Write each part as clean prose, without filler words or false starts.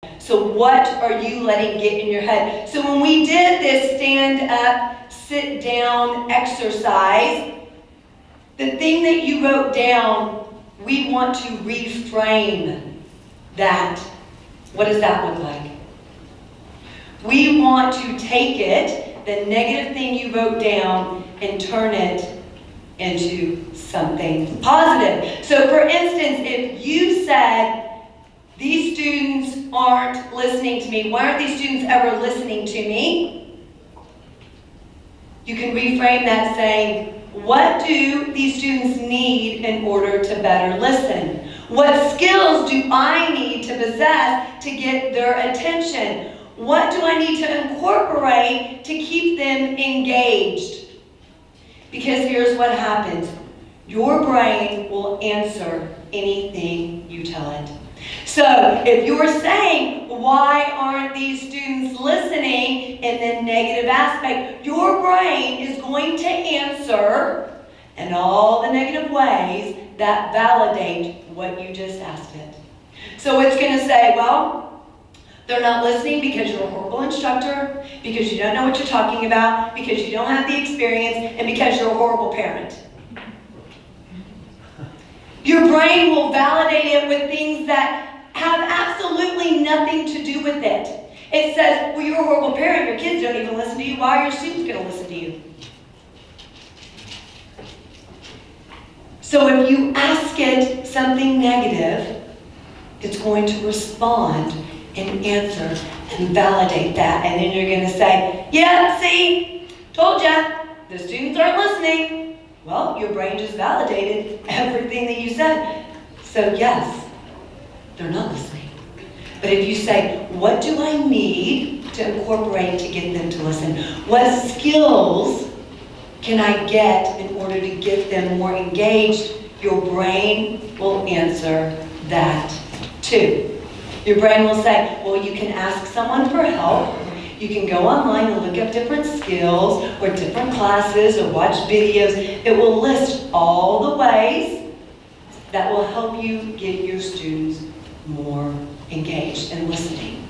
So what are you letting get in your head? So when we did this stand up, sit down exercise, the thing that you wrote down, we want to reframe that. What does that look like? We want to take it, the negative thing you wrote down, and turn it into something positive. So for instance, if you said, these students aren't listening to me, why aren't these students ever listening to me? You can reframe that saying, what do these students need in order to better listen? What skills do I need to possess to get their attention? What do I need to incorporate to keep them engaged? Because here's what happens. Your brain will answer anything you tell it. So if you're saying, why aren't these students listening in the negative aspect, your brain is going to answer in all the negative ways that validate what you just asked it. So it's going to say, well, they're not listening because you're a horrible instructor, because you don't know what you're talking about, because you don't have the experience, and because you're a horrible parent. Your brain will validate it with things that have absolutely nothing to do with it. It says, well, you're a horrible parent, your kids don't even listen to you, why are your students going to listen to you? So if you ask it something negative, it's going to respond and answer and validate that. And then you're going to say, yeah, see, told ya, the students aren't listening. Well, your brain just validated everything that you said. So yes, they're not listening. But if you say, what do I need to incorporate to get them to listen? What skills can I get in order to get them more engaged? Your brain will answer that too. Your brain will say, well, you can ask someone for help. You can go online and look up different skills or different classes or watch videos. It will list all the ways that will help you get your students more engaged and listening.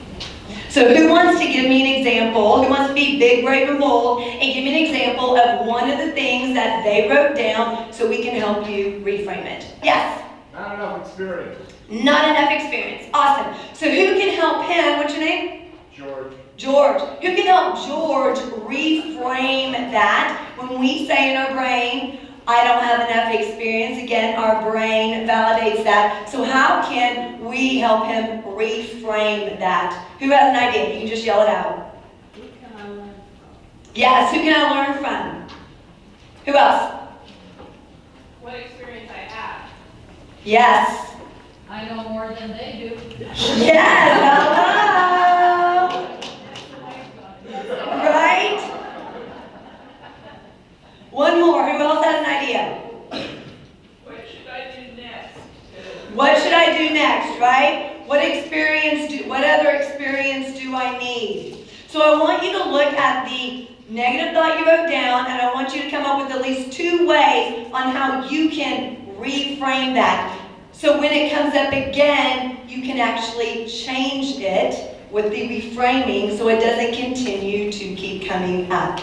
So who wants to give me an example? Who wants to be big, brave, and bold and give me an example of one of the things that they wrote down so we can help you reframe it? Yes? Not enough experience. Not enough experience. Awesome. So who can help him? What's your name? George. George. Who can help George reframe that when we say in our brain, I don't have enough experience? Again, our brain validates that. So how can we help him reframe that? Who has an idea? You can just yell it out. Who can I learn from? Yes, who can I learn from? Who else? What experience I have. Yes. I know more than they do. Yes, hello. Right? One more. Who else has an idea? What should I do next? What should I do next, right? What other experience do I need? So I want you to look at the negative thought you wrote down, and I want you to come up with at least 2 ways on how you can reframe that. So when it comes up again, you can actually change it with the reframing so it doesn't continue to keep coming up.